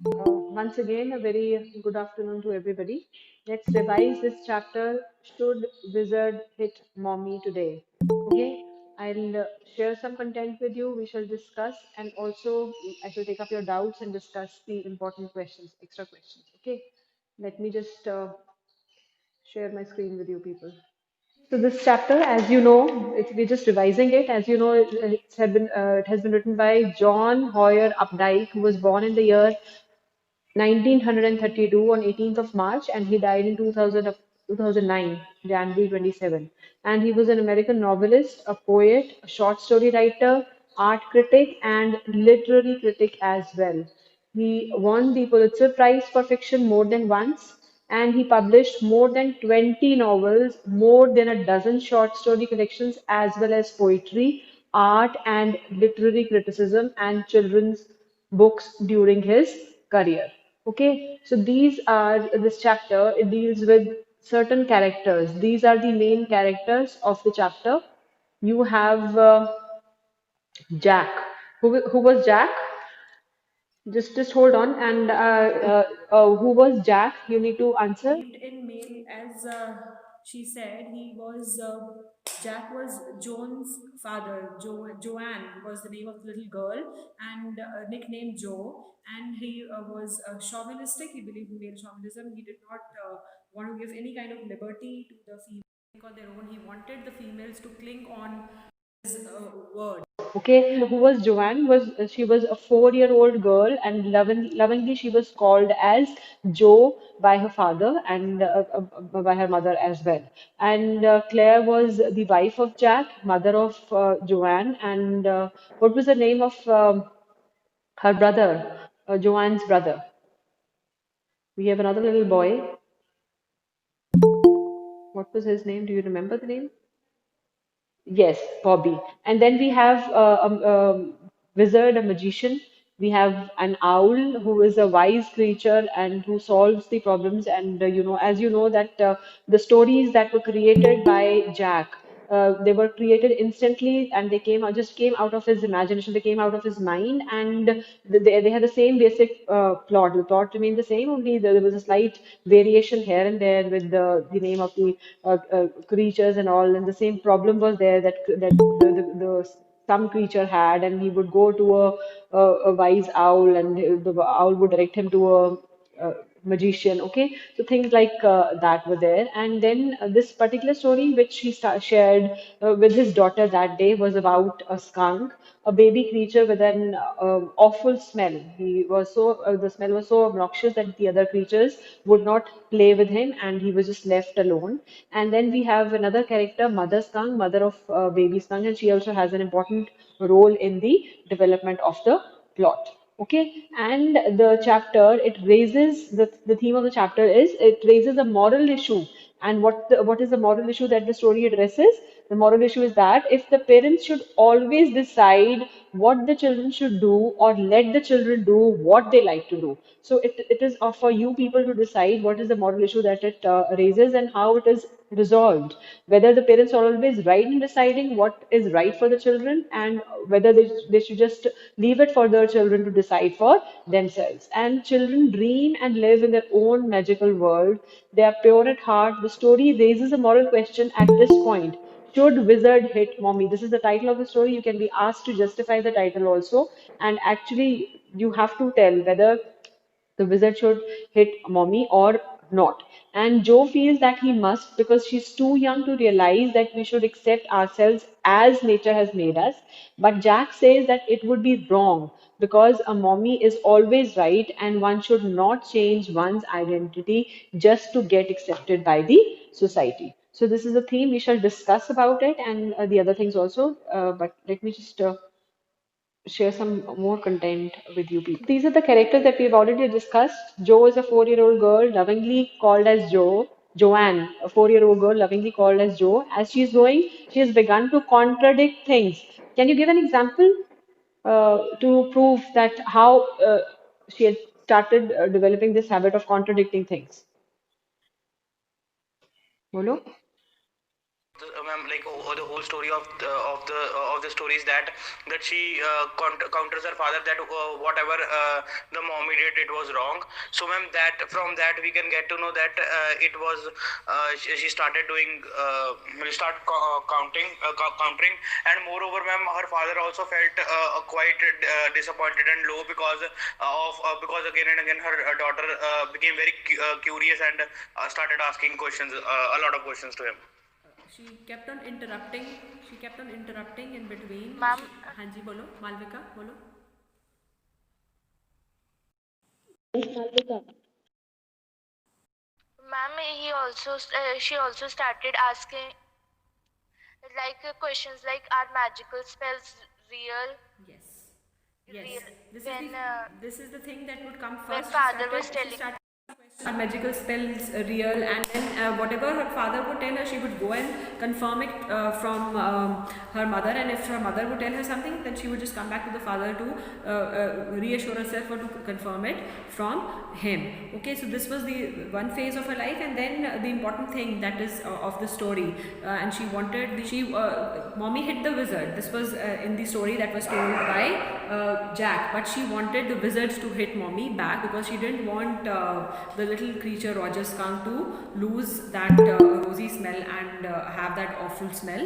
Once again, a very good afternoon to everybody. Let's revise this chapter. Should wizard hit mommy today? Okay, I'll share some content with you. We shall discuss, and also I shall take up your doubts and discuss the important questions, extra questions. Okay, let me just share my screen with you, people. So this chapter, as you know, we're just revising it. As you know, it has been written by John Hoyer Updike, who was born in the year 1932 on 18th of March, and he died in 2009, January 27. And he was an American novelist, a poet, a short story writer, art critic, and literary critic as well. He won the Pulitzer Prize for fiction more than once, and he published more than 20 novels, more than a dozen short story collections, as well as poetry, art, and literary criticism, and children's books during his career. Okay, so these are this chapter, it deals with certain characters. These are the main characters of the chapter. You have Jack. Who was Jack? Just hold on. And who was Jack? You need to answer. Believed in male, as she said. He was Jack was Joan's father. Joanne was the name of the little girl, and nicknamed Joe. And he was chauvinistic. He believed in male chauvinism. He did not want to give any kind of liberty to the female on their own. He wanted the females to cling on his word. Okay, so who was Joanne? Was she was a 4-year-old girl, and lovingly she was called as Jo by her father and by her mother as well. And Claire was the wife of Jack, mother of Joanne, and what was the name of her brother, Joanne's brother? We have another little boy. What was his name? Do you remember the name? Yes, Bobby. And then we have a wizard, a magician. We have an owl who is a wise creature and who solves the problems. And as you know, that the stories that were created by Jack, they were created instantly, and they just came out of his imagination. They came out of his mind, and they had the same basic plot. The plot remained the same, only there was a slight variation here and there with the name of the creatures and all, and the same problem was there that the some creature had, and he would go to a wise owl, and the owl would direct him to a magician. Okay, so things like that were there. And then this particular story which he shared with his daughter that day was about a skunk, a baby creature with an awful smell. He was so the smell was so obnoxious that the other creatures would not play with him, and he was just left alone. And then we have another character, Mother Skunk, mother of baby skunk, and she also has an important role in the development of the plot. Okay, and the chapter, it raises the theme of the chapter is it raises a moral issue. And what is the moral issue that the story addresses? The moral issue is that if the parents should always decide what the children should do, or let the children do what they like to do. So it is for you people to decide what is the moral issue that it raises, and how it is resolved. Whether the parents are always right in deciding what is right for the children, and whether they should just leave it for their children to decide for themselves. And children dream and live in their own magical world. They are pure at heart. The story raises a moral question at this point. Should wizard hit mommy? This is the title of the story. You can be asked to justify the title also. And actually, you have to tell whether the wizard should hit mommy or not. And Joe feels that he must, because she's too young to realize that we should accept ourselves as nature has made us. But Jack says that it would be wrong, because a mommy is always right, and one should not change one's identity just to get accepted by the society. So this is a theme we shall discuss about it, and the other things also. But let me just share some more content with you people. These are the characters that we've already discussed. Jo is a 4-year-old girl, lovingly called as Jo. Joanne, a 4-year-old girl, lovingly called as Jo. As she's growing, she has begun to contradict things. Can you give an example to prove that how she had started developing this habit of contradicting things? Bolo? ma'am, like the whole story of the story is that she counters her father that whatever the mommy did, it was wrong. So ma'am, that from that we can get to know that it was she started doing countering, and moreover ma'am, her father also felt quite disappointed and low because again and again her daughter became very curious and started asking questions, a lot of questions to him. She kept on interrupting. She kept on interrupting in between. Ma'am, हाँ जी बोलो, मालविका बोलो. ma'am, she also started asking like questions like, are magical spells real? Yes. Yes. Real This is when this is the thing that would come when first. father was She telling. started are magical spells real, and then whatever her father would tell her, she would go and confirm it from her mother, and if her mother would tell her something, then she would just come back to the father to reassure herself or to confirm it from him. Okay, so this was the one phase of her life, and then the important thing that is of the story, and she wanted mommy hit the wizard. This was in the story that was told by Jack, but she wanted the wizards to hit mommy back because she didn't want the little creature Roger Skunk to lose that rosy smell and have that awful smell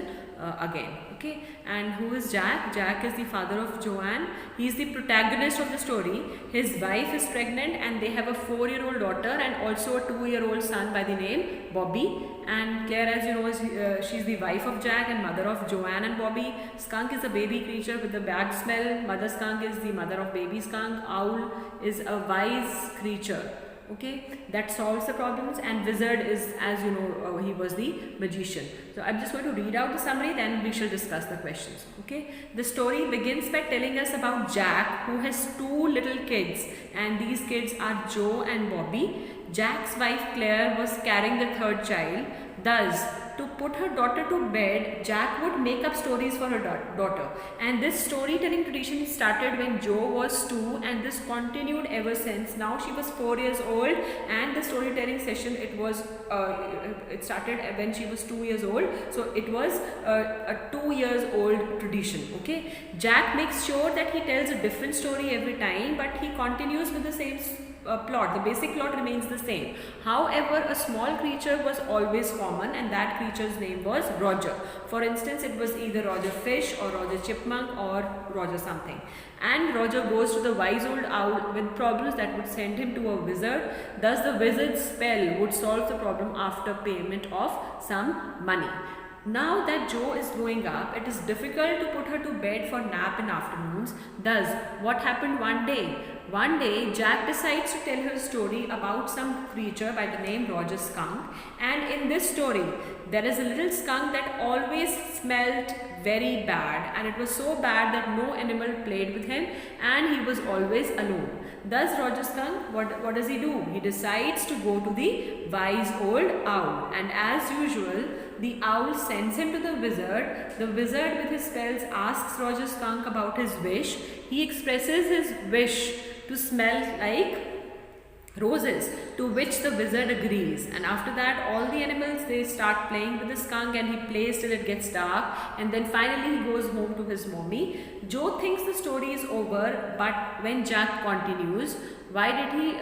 again. Okay, and who is Jack? Jack is the father of Joanne. He is the protagonist of the story. His wife is pregnant and they have a 4-year-old daughter and also a 2-year-old son by the name Bobby. And Claire, as you know, is she's the wife of Jack and mother of Joanne and Bobby. Skunk is a baby creature with a bad smell. Mother skunk is the mother of baby skunk. Owl is a wise creature. Okay, that solves the problems, and wizard is, as you know, he was the magician. So I'm just going to read out the summary, then we shall discuss the questions. Okay, the story begins by telling us about Jack, who has 2 little kids, and these kids are Joe and Bobby. Jack's wife Claire was carrying the 3rd child. Thus, to put her daughter to bed, Jack would make up stories for her daughter. And this storytelling tradition started when Joe was 2, and this continued ever since. Now she was 4 years old, and the storytelling session, it started when she was 2 years old. So it was a 2 years old tradition. Okay, Jack makes sure that he tells a different story every time, but he continues with the same plot. The basic plot remains the same. However, a small creature was always common, and that creature's name was Roger. For instance, it was either Roger Fish or Roger Chipmunk or Roger something. And Roger goes to the wise old owl with problems that would send him to a wizard. Thus, the wizard's spell would solve the problem after payment of some money. Now that Joe is growing up, it is difficult to put her to bed for nap in afternoons. Thus, what happened one day? One day, Jack decides to tell her a story about some creature by the name Roger Skunk. And in this story, there is a little skunk that always smelled very bad, and it was so bad that no animal played with him, and he was always alone. Thus, Roger Skunk, what does he do? He decides to go to the wise old owl, and as usual, the owl sends him to the wizard. The wizard with his spells asks Roger Skunk about his wish. He expresses his wish to smell like roses, to which the wizard agrees. And after that, all the animals, they start playing with the skunk, and he plays till it gets dark, and then finally he goes home to his mommy. Joe thinks the story is over, but when Jack continues, why did he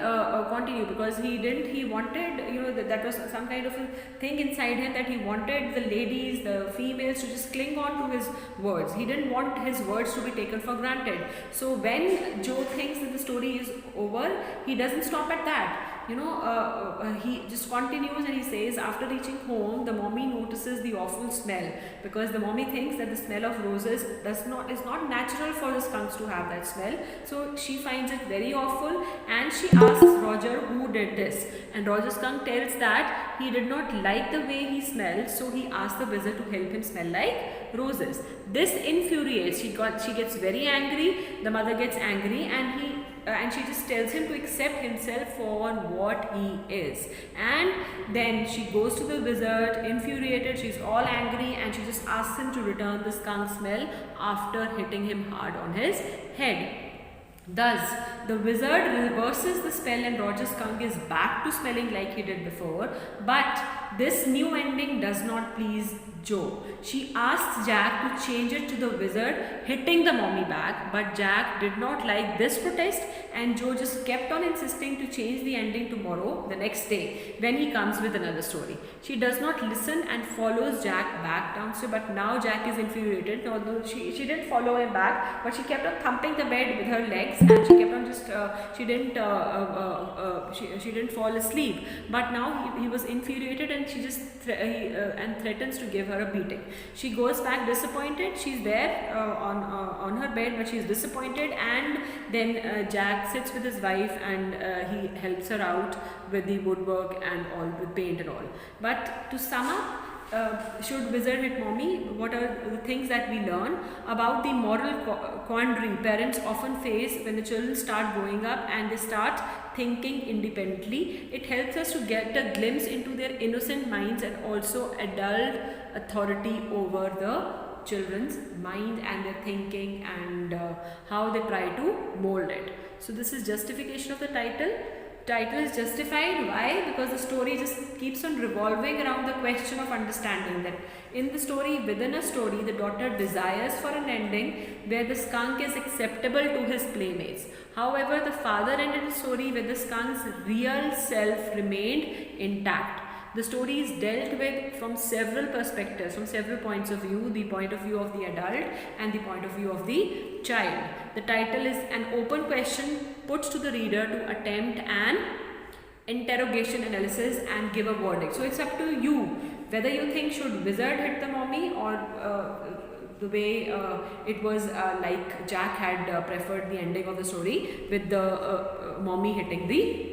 continue? Because he wanted, that was some kind of a thing inside him, that he wanted the ladies, the females, to just cling on to his words. He didn't want his words to be taken for granted. So when Joe thinks that the story is over, he doesn't stop at that. He just continues, and he says, after reaching home, the mommy notices the awful smell, because the mommy thinks that the smell of roses is not natural for the skunks to have that smell. So she finds it very awful, and she asks Roger who did this, and Roger Skunk tells that he did not like the way he smelled, so he asked the wizard to help him smell like roses. This infuriates. She gets very angry. The mother gets angry, and she just tells him to accept himself for what he is. And then she goes to the wizard, infuriated. She's all angry, and she just asks him to return the skunk smell after hitting him hard on his head. Thus, the wizard reverses the spell, and Roger Skunk is back to smelling like he did before. But this new ending does not please Joe. She asks Jack to change it to the wizard hitting the mommy back, but Jack did not like this protest, and Joe just kept on insisting to change the ending tomorrow, the next day, when he comes with another story. She does not listen and follows Jack back downstairs, but now Jack is infuriated. No, she didn't follow him back, but she kept on thumping the bed with her legs, and she kept on just, she didn't fall asleep. But now he was infuriated, and she just and threatens to give her a beating. She goes back disappointed. She's there on her bed, but she's disappointed, and then Jack sits with his wife, and he helps her out with the woodwork and all, with paint and all. But to sum up, should wizard hit mommy? What are the things that we learn about the moral quandary parents often face when the children start growing up and they start thinking independently? It helps us to get a glimpse into their innocent minds and also adult authority over the children's mind and their thinking, and how they try to mold it. So this is justification of the title is justified. Why? Because the story just keeps on revolving around the question of understanding that in the story, within a story, the daughter desires for an ending where the skunk is acceptable to his playmates. However, the father ended the story where the skunk's real self remained intact. The story is dealt with from several perspectives, from several points of view, the point of view of the adult and the point of view of the child. The title is an open question put to the reader to attempt an interrogation analysis and give a verdict. So it's up to you whether you think should wizard hit the mommy, or the way it was like Jack had preferred the ending of the story with the mommy hitting the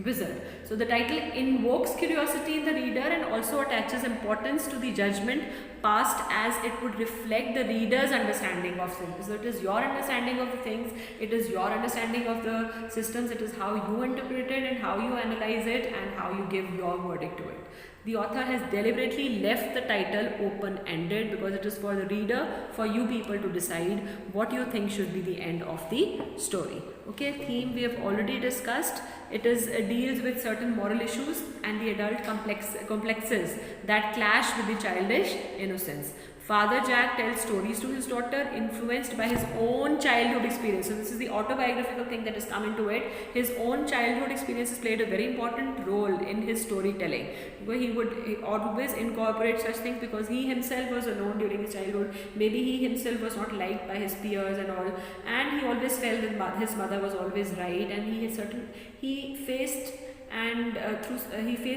wizard. So the title invokes curiosity in the reader and also attaches importance to the judgment passed, as it would reflect the reader's understanding of things. So it is your understanding of the things, it is your understanding of the systems, it is how you interpret it and how you analyze it and how you give your verdict to it. The author has deliberately left the title open-ended because it is for the reader, for you people to decide what you think should be the end of the story. Okay, theme we have already discussed. It is deals with certain moral issues and the adult complexes that clash with the childish innocence. Father Jack tells stories to his daughter influenced by his own childhood experience. So this is the autobiographical thing that has come into it. His own childhood experiences played a very important role in his storytelling. He would always incorporate such things because he himself was alone during his childhood. Maybe he himself was not liked by his peers and all, and he always felt that his mother was always right, and he faced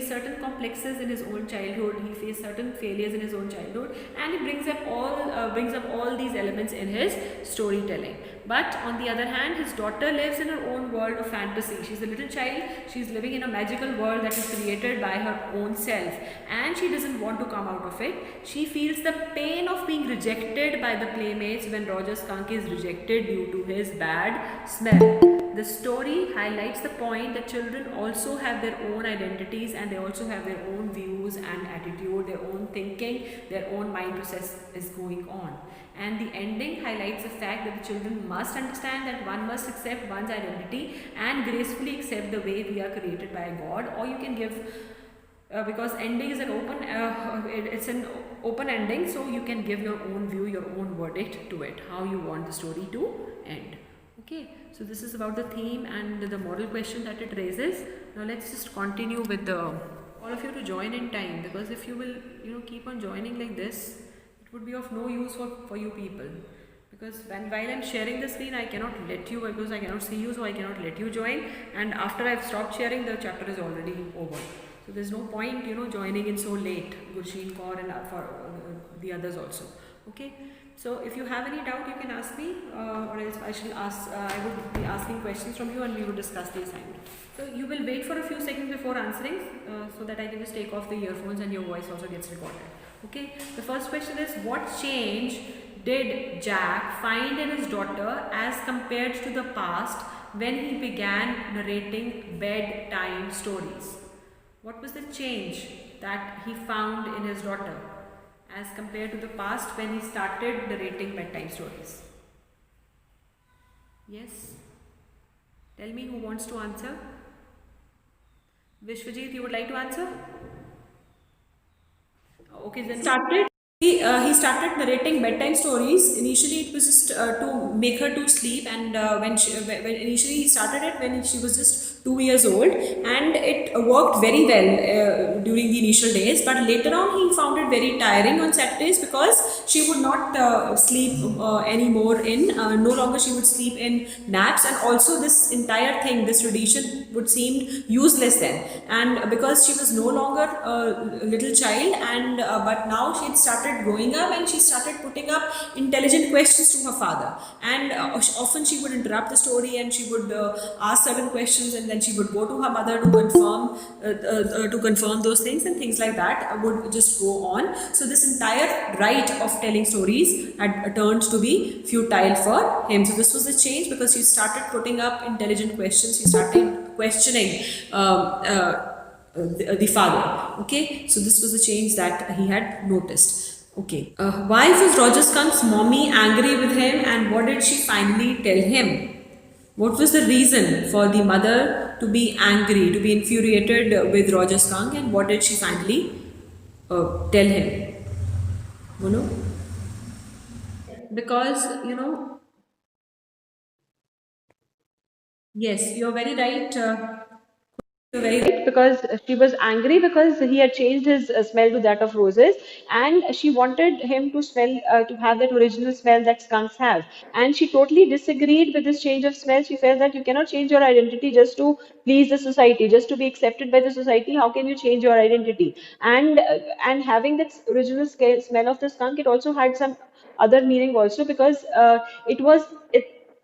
certain complexes in his own childhood. He faced certain failures in his own childhood, and he brings up all these elements in his storytelling. But on the other hand, his daughter lives in her own world of fantasy. She's a little child. She's living in a magical world that is created by her own self, and she doesn't want to come out of it. She feels the pain of being rejected by the playmates when Roger Skunk is rejected due to his bad smell. The story highlights the point that children also have their own identities, and they also have their own views and attitude, their own thinking, their own mind process is going on. And the ending highlights the fact that the children must understand that one must accept one's identity and gracefully accept the way we are created by God. Or you can give, because ending is it's an open ending, so you can give your own view, your own verdict to it, how you want the story to end. Okay, so this is about the theme and the moral question that it raises. Now let's just continue with all of you to join in time, because if you will keep on joining like this, it would be of no use for you people, because while I'm sharing the screen, I cannot let you, because I cannot see you, so I cannot let you join, and after I've stopped sharing, the chapter is already over. So there's no point joining in so late, Gursheen Kaur and for the others also. Okay, so if you have any doubt, you can ask me, or else I would be asking questions from you and we would discuss the assignment. So you will wait for a few seconds before answering, so that I can just take off the earphones and your voice also gets recorded. Okay, the first question is, what change did Jack find in his daughter as compared to the past when he began narrating bedtime stories? What was the change that he found in his daughter as compared to the past when he started narrating bedtime stories? Yes? Tell me who wants to answer. Vishwajit, you would like to answer? Okay, then he started narrating bedtime stories. Initially, it was just to make her to sleep, and when initially he started it when she was just 2 years old, and it worked very well during the initial days. But later on, he found it very tiring on Saturdays because she would not sleep anymore. No longer she would sleep in naps, and also this entire thing, this tradition would seem useless then. And because she was no longer a little child, and but now she had started growing up, and she started putting up intelligent questions to her father. And often she would interrupt the story, and she would ask certain questions, and then she would go to her mother to confirm those things, and things like that would just go on. So this entire rite of telling stories had turned to be futile for him. So this was the change, because she started putting up intelligent questions. She started questioning the father. Okay, so this was the change that he had noticed. Okay, why was Roger Skunk's mommy angry with him, and what did she finally tell him? What was the reason for the mother to be angry, to be infuriated with Roger Skunk, and what did she finally tell him? Bolo? Because, yes, you're very right. You're very right. Right, because she was angry because he had changed his smell to that of roses, and she wanted him to smell to have that original smell that skunks have. And she totally disagreed with this change of smell. She felt that you cannot change your identity just to please the society, just to be accepted by the society. How can you change your identity? And having that original smell of the skunk, it also had some other meaning also, because it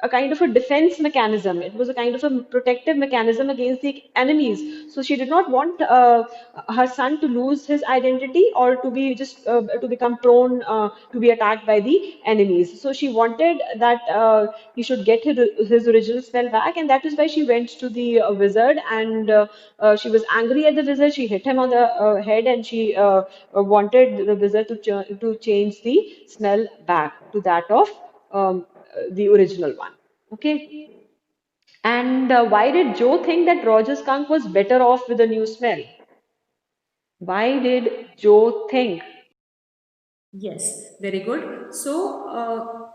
a kind of a defense mechanism. It was a kind of a protective mechanism against the enemies. So she did not want her son to lose his identity, or to be just to become prone to be attacked by the enemies. So she wanted that he should get his original spell back, and that is why she went to the wizard, and she was angry at the wizard. She hit him on the head, and she wanted the wizard to change the smell back to that of the original one. Okay. And why did Joe think that Roger Skunk was better off with a new smell? Why did Joe think? Yes, very good. So,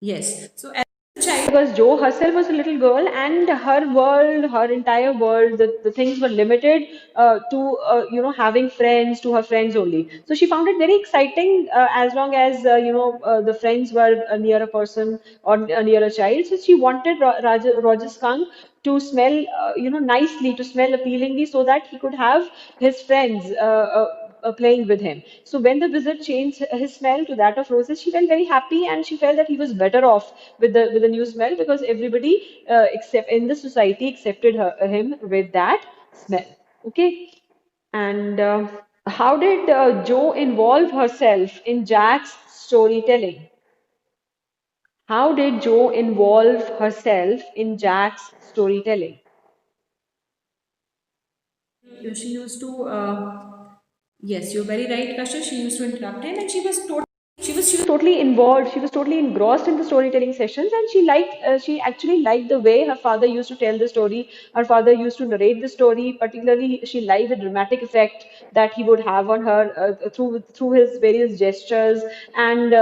yes. So as a child, Because Jo herself was a little girl, and her world, her entire world, the things were limited to having friends, to her friends only. So she found it very exciting as long as the friends were near a person or near a child. So she wanted Roger Skunk to smell nicely, to smell appealingly, so that he could have his friends. Playing with him. So when the wizard changed his smell to that of roses, she felt very happy, and she felt that he was better off with the new smell, because everybody except in the society accepted him with that smell. Okay, and how did Jo involve herself in Jack's storytelling? How did Jo involve herself in Jack's storytelling? she used to, yes, you're very right, Kasha. She used to interrupt him, and She was totally involved. She was totally engrossed in the storytelling sessions, and she actually liked the way her father used to tell the story. Her father used to narrate the story. Particularly, she liked the dramatic effect that he would have on her through his various gestures, and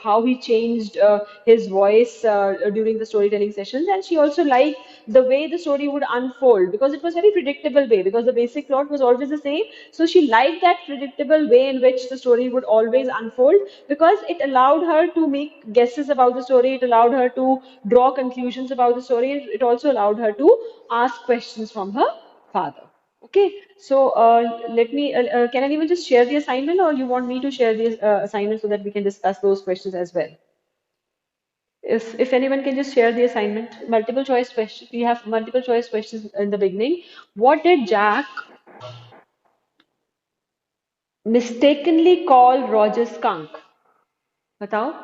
how he changed his voice during the storytelling sessions. And she also liked the way the story would unfold, because it was very predictable way, because the basic plot was always the same. So she liked that predictable way in which the story would always unfold, because it allowed her to make guesses about the story. It allowed her to draw conclusions about the story. It also allowed her to ask questions from her father. Okay, so can anyone just share the assignment, or you want me to share the assignment so that we can discuss those questions as well? If anyone can just share the assignment, multiple choice question. We have multiple choice questions in the beginning. What did Jack mistakenly call Roger Skunk? Batao.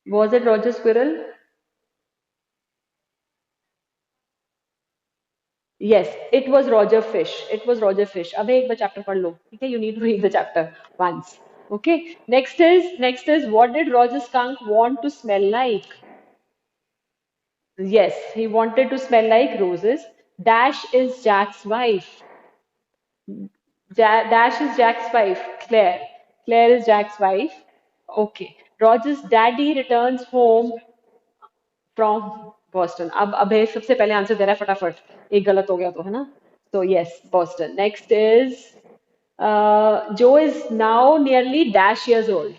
Was it Roger Squirrel? Yes, it was Roger Fish. It was Roger Fish. अब एक बार chapter पढ़ लो. Okay, you need to read the chapter once. Okay. Next is what did Roger Skunk want to smell like? Yes, he wanted to smell like roses. Dash is Jack's wife. Dash is Jack's wife. Claire. Claire is Jack's wife. Okay. Roger's daddy returns home from Boston. अब ये सबसे पहले answer दे रहा है फटाफट एक गलत हो गया तो है ना so yes Boston next is Joe is now nearly dash years old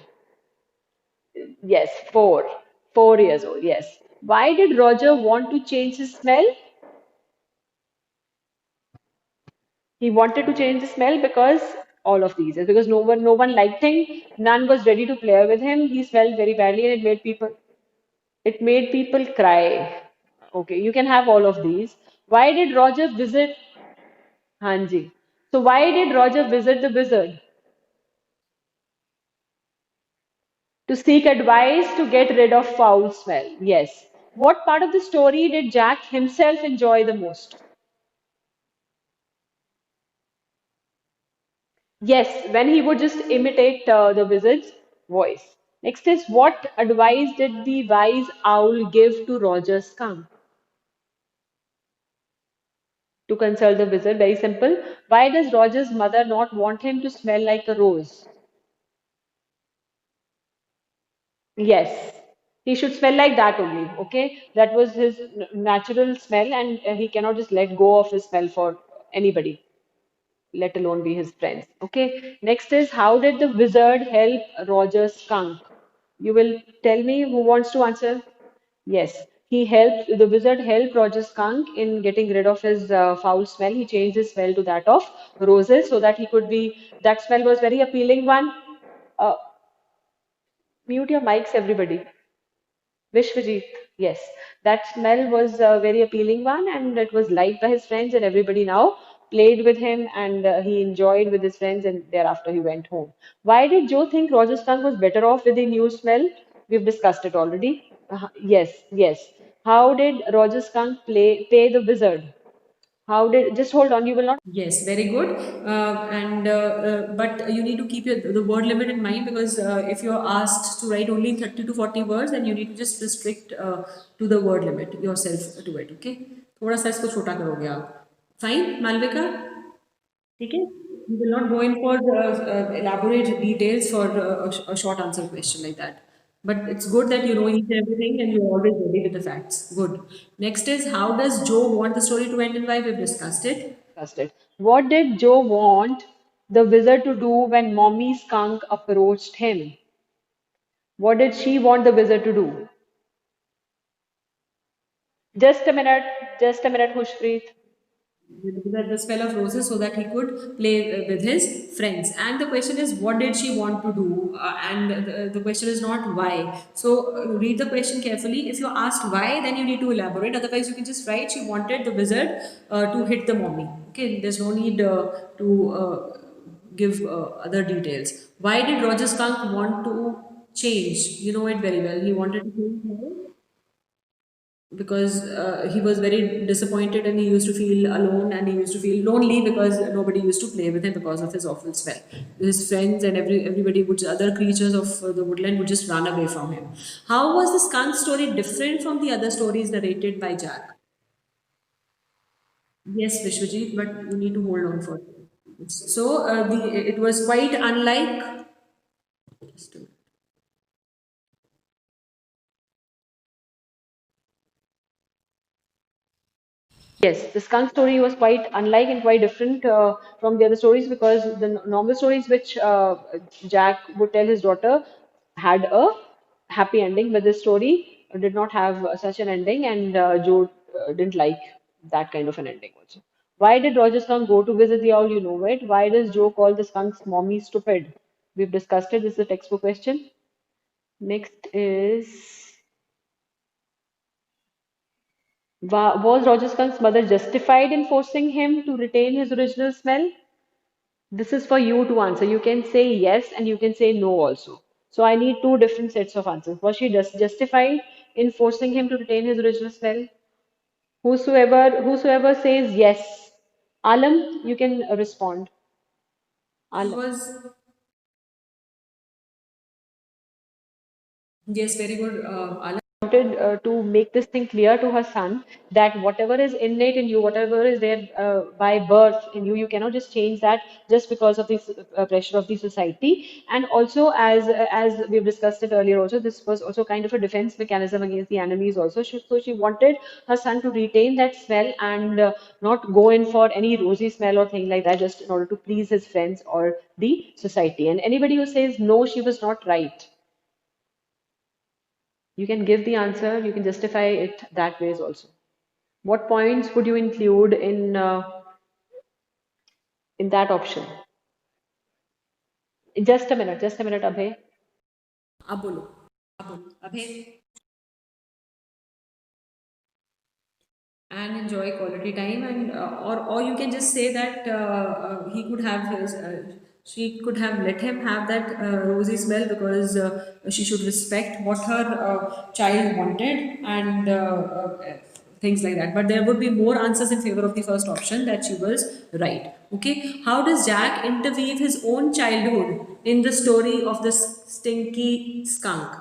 yes 4 years old yes why did Roger want to change his smell he wanted to change the smell because all of these is because no one liked him none was ready to play with him he smelled very badly and it made people cry. Okay, you can have all of these. Why did Roger visit Hanji? So why did Roger visit the wizard? To seek advice to get rid of foul smell. Yes. What part of the story did Jack himself enjoy the most? Yes, when he would just imitate the wizard's voice. Next is what advice did the wise owl give to Roger Skunk? To consult the wizard, very simple. Why does Roger's mother not want him to smell like a rose? Yes, he should smell like that only. Okay, that was his natural smell, and he cannot just let go of his smell for anybody, let alone be his friends. Okay, next is how did the wizard help Roger Skunk? You will tell me who wants to answer? Yes, the wizard helped Roger Skunk in getting rid of his foul smell. He changed his smell to that of roses so that that smell was very appealing one. Uh, Mute your mics, everybody. Vishwajit, yes, that smell was a very appealing one, and it was liked by his friends, and everybody now played with him, and he enjoyed with his friends, and thereafter he went home. Why did Joe think Roger Skunk was better off with the new smell? We've discussed it already. Yes, yes. How did Roger Skunk pay the wizard? Just hold on, you will not. Yes, very good. And but you need to keep the word limit in mind because if you're asked to write only 30 to 40 words, then you need to just restrict to the word limit yourself to it. Okay? थोड़ा सा इसको छोटा करोगे आप. Fine, Malvika? ठीक है? We will not go in for elaborate details for a short answer question like that. But it's good that you know each and everything and you're always ready with the facts. Good. Next is how does Joe want the story to end and why? We've discussed it. Discussed it. What did Joe want the wizard to do when Mommy Skunk approached him? What did she want the wizard to do? Just a minute, Hushpreet. The smell of roses so that he could play with his friends. And the question is, what did she want to do? And the question is not why. So read the question carefully. If you're asked why, then you need to elaborate. Otherwise, you can just write she wanted the wizard to hit the mommy. Okay, there's no need to give other details. Why did Roger Skunk want to change? You know it very well. He wanted to change because he was very disappointed and he used to feel alone and he used to feel lonely because nobody used to play with him because of his awful smell. His friends and everybody would other creatures of the woodland would just run away from him. How was the skunk story different from the other stories narrated by Jack? Yes, Vishwajit, but you need to hold on for it. So it was quite unlike. Just a minute. Yes, the skunk story was quite unlike and quite different from the other stories because the normal stories which Jack would tell his daughter had a happy ending, but this story did not have such an ending, and Joe didn't like that kind of an ending also. Why did Roger Skunk go to visit the owl? You know it. Why does Joe call the skunk's mommy stupid? We've discussed it. This is a textbook question. Next is was Roger Skunk's mother justified in forcing him to retain his original smell? This is for you to answer. You can say yes and you can say no also. So I need two different sets of answers. Was she justified in forcing him to retain his original smell? Whosoever says yes. Alam, you can respond. He Alam. was yes, very good, Alan. wanted to make this thing clear to her son that whatever is innate in you, whatever is there by birth in you, you cannot just change that just because of this pressure of the society. And also, as we've discussed it earlier, also this was also kind of a defense mechanism against the enemies. Also, so she wanted her son to retain that smell and not go in for any rosy smell or thing like that, just in order to please his friends or the society. And anybody who says no, she was not right, you can give the answer, you can justify it that ways also. What points would you include in that option? Just a minute, Abhay. अब बोलो, अब बोलो, अभय. And enjoy quality time, and or you can just say that he could have his she could have let him have that rosy smell because she should respect what her child wanted, and things like that. But there would be more answers in favor of the first option, that she was right. Okay, how does Jack interweave his own childhood in the story of the stinky skunk?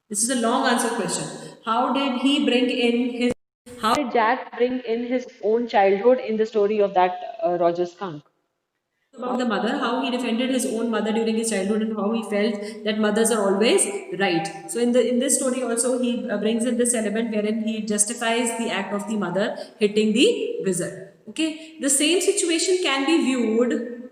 This is a long answer question. How did he bring in his How did Jack bring in his own childhood in the story of that Roger skunk? about the mother, how he defended his own mother during his childhood, and how he felt that mothers are always right. So in this story also, he brings in this element wherein he justifies the act of the mother hitting the wizard. Okay, the same situation can be viewed.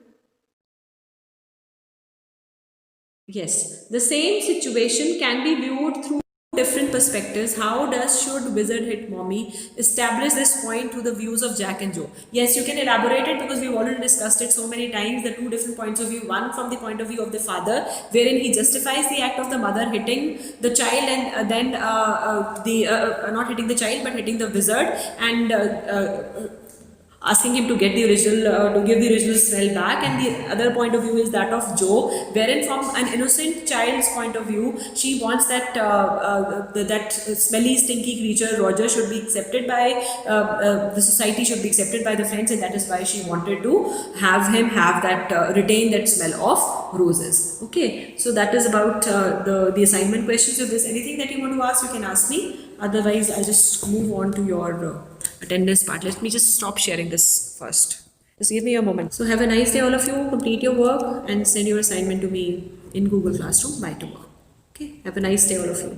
Yes, the same situation can be viewed through different perspectives. How does should wizard hit mommy establish this point to the views of Jack and Joe? Yes, you can elaborate it because we've already discussed it so many times. The two different points of view. One from the point of view of the father, wherein he justifies the act of the mother hitting the child, and then not hitting the child but hitting the wizard, and asking him to get the original, to give the original smell back. And the other point of view is that of Joe, wherein from an innocent child's point of view, she wants that that smelly, stinky creature Roger should be accepted by the society, should be accepted by the friends, and that is why she wanted to have him have that retain that smell of roses. Okay, so that is about the assignment questions. If there's anything that you want to ask, you can ask me. Otherwise, I'll just move on to your attendance part. Let me just stop sharing this first. Just give me a moment. So have a nice day all of you. Complete your work and send your assignment to me in Google Classroom by tomorrow. Okay. Have a nice day all of you.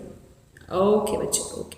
Okay, bache. Okay.